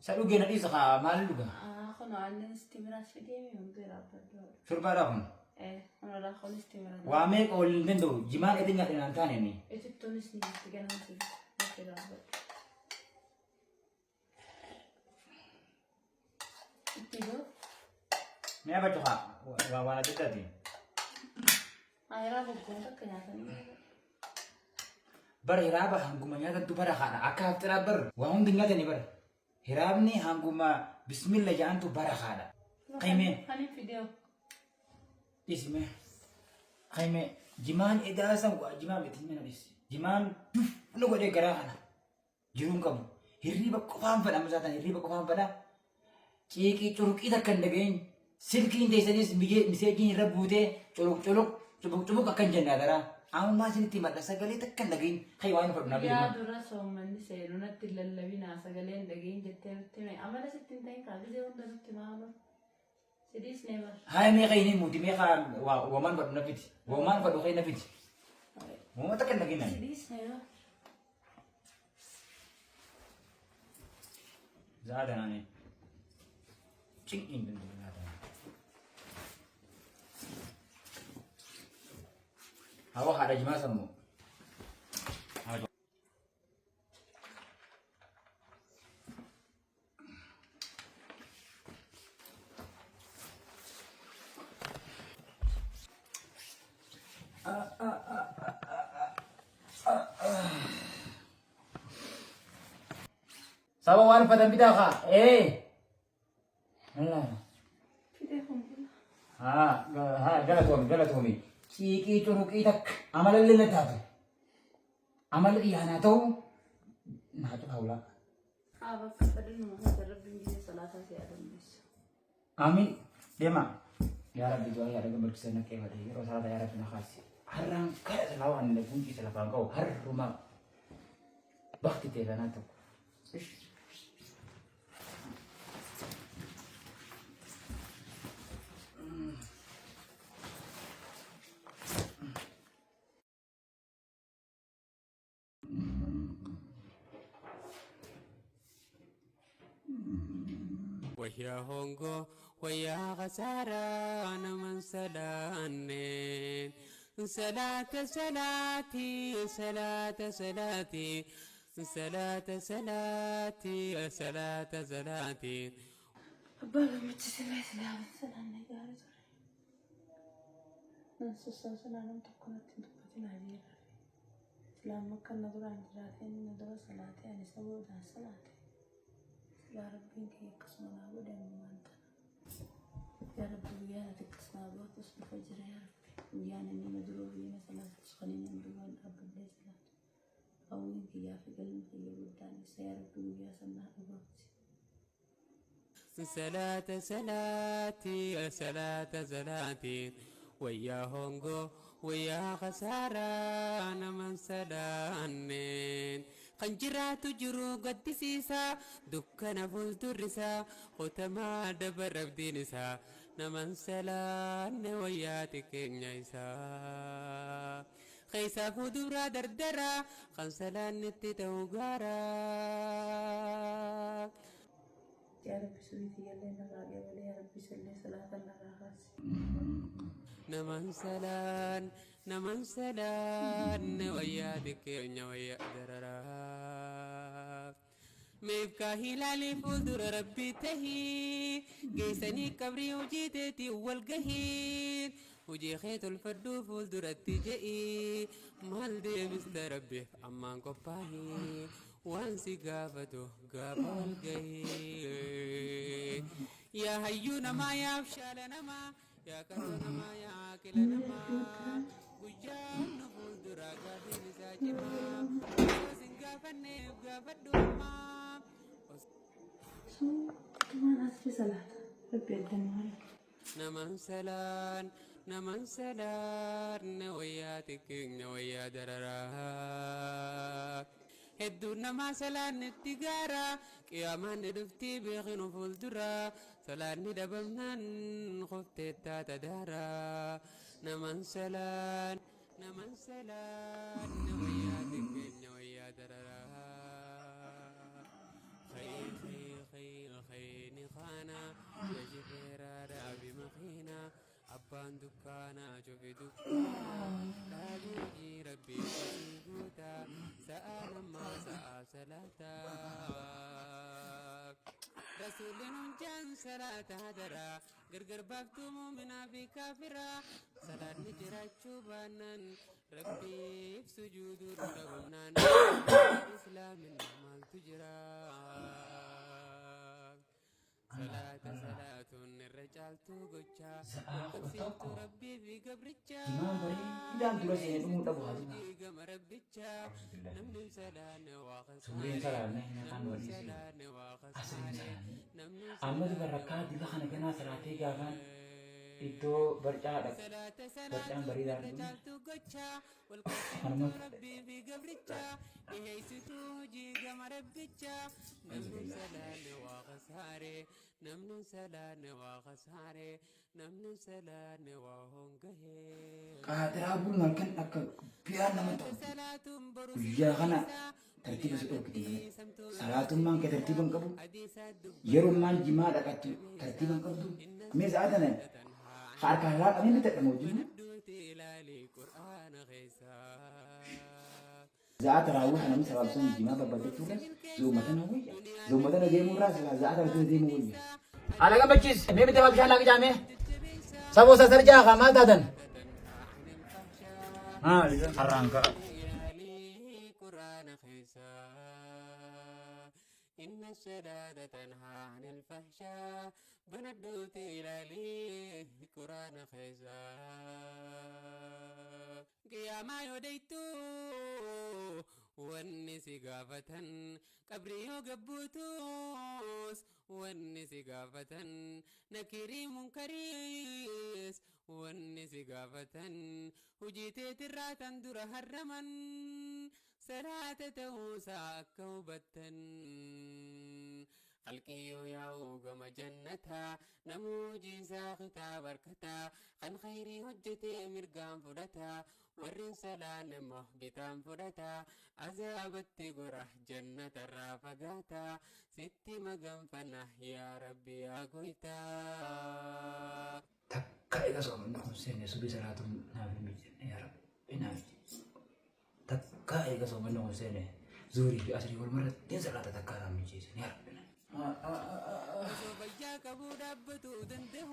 Sa'yo ginadisa ka, mahal luga. Ako no, ano yung stimulas si Demi, yung pirapan doon. Surba ako. Ano lang ako yung stimulas. Wame ko nendo, jiman ito nga tinantanin ni. Ito tunis niya, tiga naman sila. Pirapan. Ito? May abat ka, wala dito dati. Ay, rabog ko, kanyatan niya. Bar hiraba hangumanyatan tu bara kana akaf terabar. Wahong dingatan ni bar. Hirab ni hanguma bismillah jangan tu bara kana. Kaime. Hani video. Isme. Kaime jiman edasa wa jiman betin menabis. Jiman no gode gara kana. Jirung kamu. Hirriba ko paham pada masatan hirriba ko paham pada. Ciki curuk ita kan dagain. Silki inde sadis misejin rabute curuk akan janda dara. Ang masin timat sa galit kan laging kaywan pa na Ya dura so man se runa tilallabi na sa galen daging jette may amala sa tintay ka gide onda timalo. Sidis never. Hay me kay ni muti me ka waman pa na pit. Waman pa do kay na pit. Mo matakan lagi na. Sidis never. Zada na ni. Ching in din na. Awak ada jemaah semua. Sama wan pada bida ka. Allah. Pide kumpul. Galat kami. Ciki curug itak amal lele tatu. Amal iyana tu nah tu haula. Abak padin mo sa rabbin gini salatan si adam bis. Amin. Dema. Ya Rabbi doa ya Rabbi bersana ke wadi. Rosala ya Rabbi nakasi. Harang kaya selawan le kunci selapang kau har rumah. Bakti tera natu. ويا هونغو ويا خسارة أنا من سلانين صلاة صلاتي صلاة صلاتي صلاة صلاتي صلاة صلاتي Abala mitsisibay sila sanan na gari to. Nasusa sanan tokko natin tuppati najira. Sila makan na duran jiratin na dura salati ani sabo da salati. Ya Rabbi ki qismana wa da manta. Ya Rabbi ya tikasna wa tusbi fajr ya Rabbi. Ya ni madru ya salat tshkhalina biwan abad salat. Awin ki ya fi qalbi ya budani ya Rabbi ya sanna abad. صلاة صلاتي صلاة صلاتي ويا هونغو ويا خسارة أنا من سلانين خنجرات جرو قد سيسا دكنا فول درسا ختما دبر بدينسا نمن سلان وياتك نيسا خيسا فدورا دردرا خنسلان نتتوغارا Ya Rabbi suri yalle na gage wala ya Rabbi salli salatan na rakas. نمن سلان ويادك ويا دررا ميبكا هلالي فدر ربي تهي جيسني كبري وجيتي والقهين وجي خيط الفردو فدر التجئي مال دي مستر ربي أمان قباهي وانسي قافته قافة والقهين يا هيونا ما يفشل نما يا كرنا ما يا عاقل نما وجان نفوذ دراجة في مساجما وسنقافني وقافدوما So, كمان أسفي صلاة ربي الدنوار. نمن سلان نوياتك نويا دررا هدونا ما سلان التجارة قياما ندفتي بخنو فولدرا سلان ندبمنا خفت تدارا نمن سلان نوياتك نويا دررا خير waan dukkaanaa cufi dukkaan dhaabuu hojii rabbii kosii guutaa sa'aa namaa sa'aa salaataa rasuulin hunjaan salaata hadaraa gargar baaftuu muuminaa fi kaafiraa salaanni jiraachuu baannaan rabbiif sujuuduu dhabamnaan islaamin maaltu jiraa salaatuun irra caaltuu gochaa walqabsiiftuu rabbii fi gabrichaa gama rabbichaa namni salaanne waa qasaane Ahmad Barakah di bahana kena salate gavan itu bercada bercanda beridan kadrabun malkan ak biar nama tahu ya kana tertib itu kita salatun mang ke tertiban kabu yerum man jima dapat tertiban kabu mes ada nih harkalat ini tidak mewujud zaat rawuh nami salatun jima babat itu kan zumatan aja murah zaat itu dia mewujud ala kan bacis me bete babshan lagi jame sabo sarja khamal dadan ha arangka إن الشداد تنهى عن الفحشاء بندوت إلى لي قرآن خيزا قياما يوديتو والنسي قافة قبريو قبوتوس والنسي قافة نكري منكريس والنسي قافة وجيتي تراتا در هرمن صلاة توسع كوبة خلقي يعوق مجنتها نموجي ساختا بركتا خن خيري هجتي مرقام فدتا ورن سلان محبتا فدتا عذابتي قرح جنة الرافقاتا ستي مقام فنح يا ربي يا قويتا تكايدا صومن حسين سبي صلاة نافل مجن يا رب نافل تكاي كسو منو سنه زوري في أسري والمرة تنزل على تكارا من جيس يا ربنا بجاك أبو دبتو دنده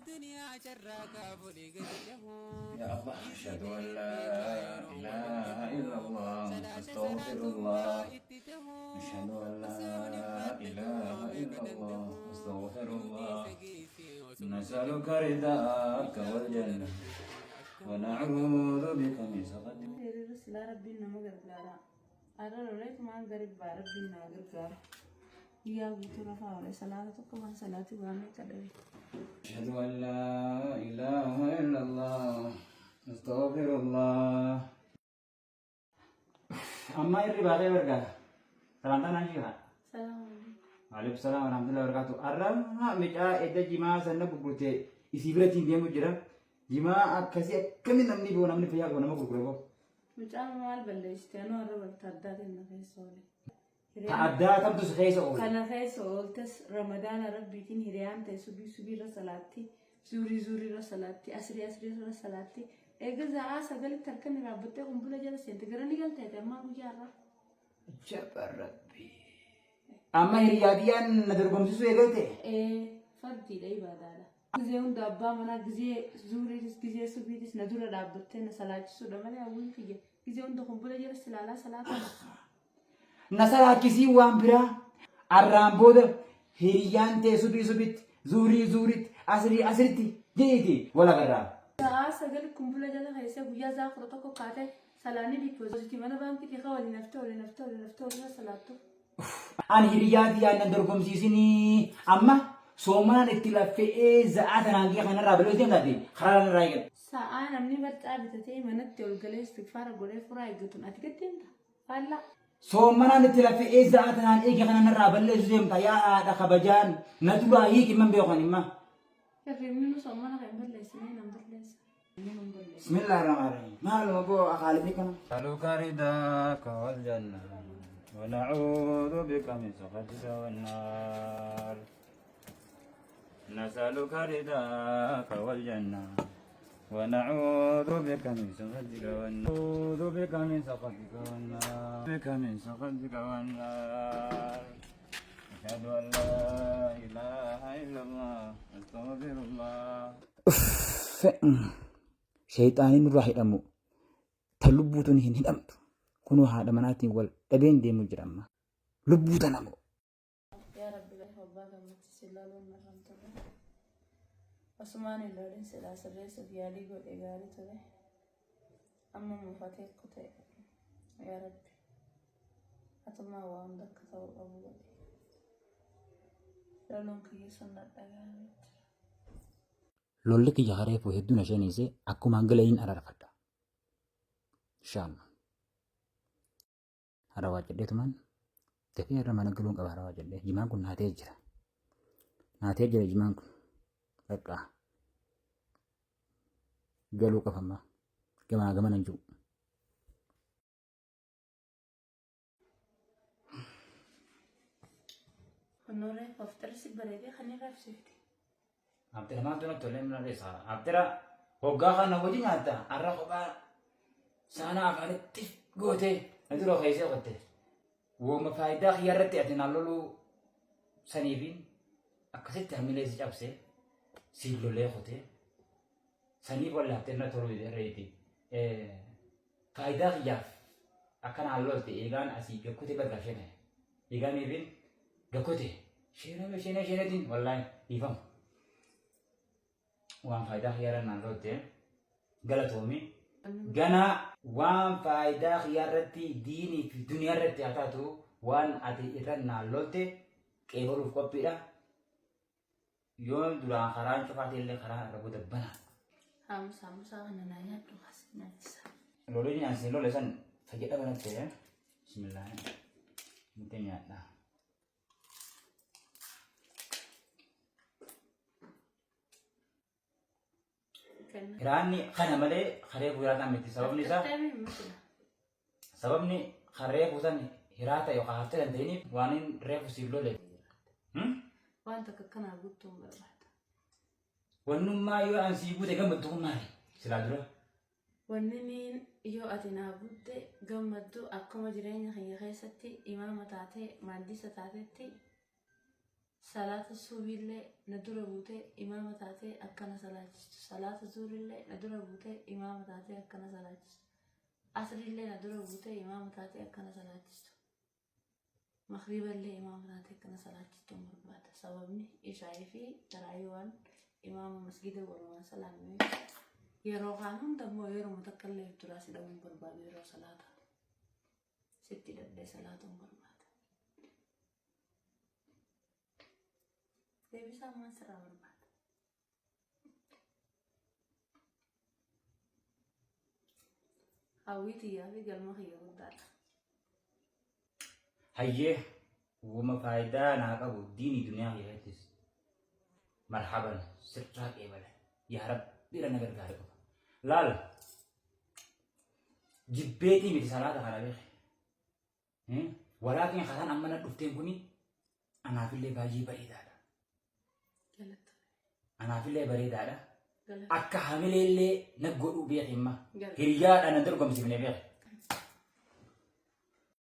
دنيا شراك فولي قده يا الله أشهد أن لا إله إلا الله أستغفر الله أشهد أن لا إله إلا الله أستغفر الله نسألك رضاك والجنة ونعوذ بك من سخطك لا ربي نما غرغارا أرى رأيت ما غريب ربي نا غرغارا يا بيتنا فاول صلاة كمان صلاة وامي كدري أشهد أن لا إله إلا الله أستغفر الله أما يري باقي بركة سلام تناشي ها سلام عليكم السلام ورحمة الله وبركاته أرم ها مجا إذا جماعة سنة بقولتي إسيبرتي دي مجرا جماعة كسي كم نمني بو نمني فيها بو نما بقولبو مجال مال بلشت أنا أرى بتعداد النخيس سولي تعداد كم تسخيس أول كان خيس أول تس رمضان ربي تين هريان تسوبي رسالتي زوري رسالتي أسري رسالتي إجازة أسأل تركني رابطة قنبلة جالسة تقرني قلت هذا ما بجارة جبر ربي أما هرياديان ندركم سوسو يقولتي فردي لي بعدها زين دابا منا جزء زوري جزء سوبيدس ندور رابطة نسالات سودا ما يقول فيه جزء قنبلة جالسة لا سلام نسأل كيسي وامبرا الرامبود هريان تسوبيت زوري أسرتي جيتي ولا غيره سأقول قنبلة جالسة هيسا بيا زاخرة تكو قاتل سلاني بيبوزيتي مانا بام كتير خوالي نفتول سلاتو أنا هريادي أنا ندركم سيسني أما سومان اتلافئ زعات رانجي خنا رابلو دين دادي خرال رايق ساعة نمني برتقال بتتي منت تقول استغفار قولي فراي قطن أتكتين فلا سومان اتلافئ زعات رانجي خنا رابلو دين تيا دخبجان ندوا هيك من بيوخني ما كفيلمي سومان غير لسنين نمبر لس بسم الله الرحمن الرحيم ما له أبو أخالي كنا نسألك رضاك والجنة ونعوذ بك من سخطك والنار نسألك رضاك والجنة ونعوذ بك من سخطك ونعوذ بك من سخطك والنار بك من سخطك والنار أشهد أن لا إله إلا الله أستغفر الله Shayxaaniin nurraa hidhamu tan lubbuutuun hin hidhamtu kunoo haadha manaatiin wal dhabeen deemu jira amma lubbuu tana moo yaa rabbi gadi abbaa gammachiisi ilaaluun narraan ture asumaan ilaalin silaa sirreessuuf yaalii godhe gaarii ture amma mufatee kutee yaa rabbi atumaa waa hunda akka ta'u qabu godhe ilaaluun kiyya sun nadhagaame lolli kiyya hareefuu hedduun isheenisee akkuma hangala'iin ararfadha. Inshallah. Harawaa jedheetumaan dafee irra mana galuun qaba harawaa jedhee jimaan kun naatee jira. Naatee jira jimaan kun dhaqqaa galuu qafammaa gamaa gamana hin jiru. Honooree oftarsi bareedee kan irraa ibsifti. Abdira maantu natti tolee mina dheessaa. Abdira hoggaa kana hojii nyaata har'a kophaa saana afaanitti gootee na dura keessee qotte. Wooma faayidaa kiyyaa irratti ati naan loluu saniifiin akkasitti hamilee si cabsee siif lolee qotee saniif wallaattee na toluu irreeti. Faayidaa kiyyaaf akkanaan lolte eegaan asii gakkute barga shene. Eegaaniifin gakkute sheenetiin wallaahi dhiifamu. Waan faayidaa kiyyaa naan lolte galatoomi. Gana waan faayidaa kiyyaa irratti diinii fi duniyaa irratti haa taatu waan ati irra naan lolte qeebaluuf qophiidha. Yoo duraan karaan cufaatee illee karaa irra booda banaa. Haamusaa kana naa nyaadhu as nyaachisa. Lolli nyaansi lolle san fayyada banatti bismillah. Mute nyaadha. Kiraanni kana malee haree bu'uuraataan miti sababni haree buusan hiraata yookaan haftee dandeenyiif waan hin reefu siif lolle. Wanta akkanaa guutuun barbaada. Wannummaa yoo an sii guute gammaddu kun maali? Silaa dura. Wanni yoo ati naa guutte gammaddu akkuma jireenya kiyya keessatti imaama taatee maaddisa taatetti salaata suubiillee na dura buutee imaama taatee akkana salaachistu. Salaata zuurillee na dura buutee imaama taatee akkana salaachistu. Asriillee na dura buutee imaama taatee akkana salaachistu. Maghriballee imaama taatee akkana salaachistu barbaada. Sababni ishaa'ii fi taraayiwwan imaama masgida walumaa salaamee yeroo kaan hundammoo yeroo takka illee duraa si dhabuun barbaadu yeroo salaataa. Sitti dadhee salaatuun barbaada. Deebisaa maan sirraa barbaada. Hawwii xiyyaa fi galma kiyya guddaadha. Hayyee uuma faayidaa naa qabu diinii duniyaa keessattis marhaban sirraa qeebala yaa rabbi irra na gargaare qofa. Laal jibbeetii miti salaata kana beeke. Walaakin kasaan amma na dhufteen kuni anaafillee baay'ee bareedaadha. Anaafillee bareedaadha. Akka hamileellee na godhuu beeke himma. Hiriyaadhaan na dorgomsiifne beeke.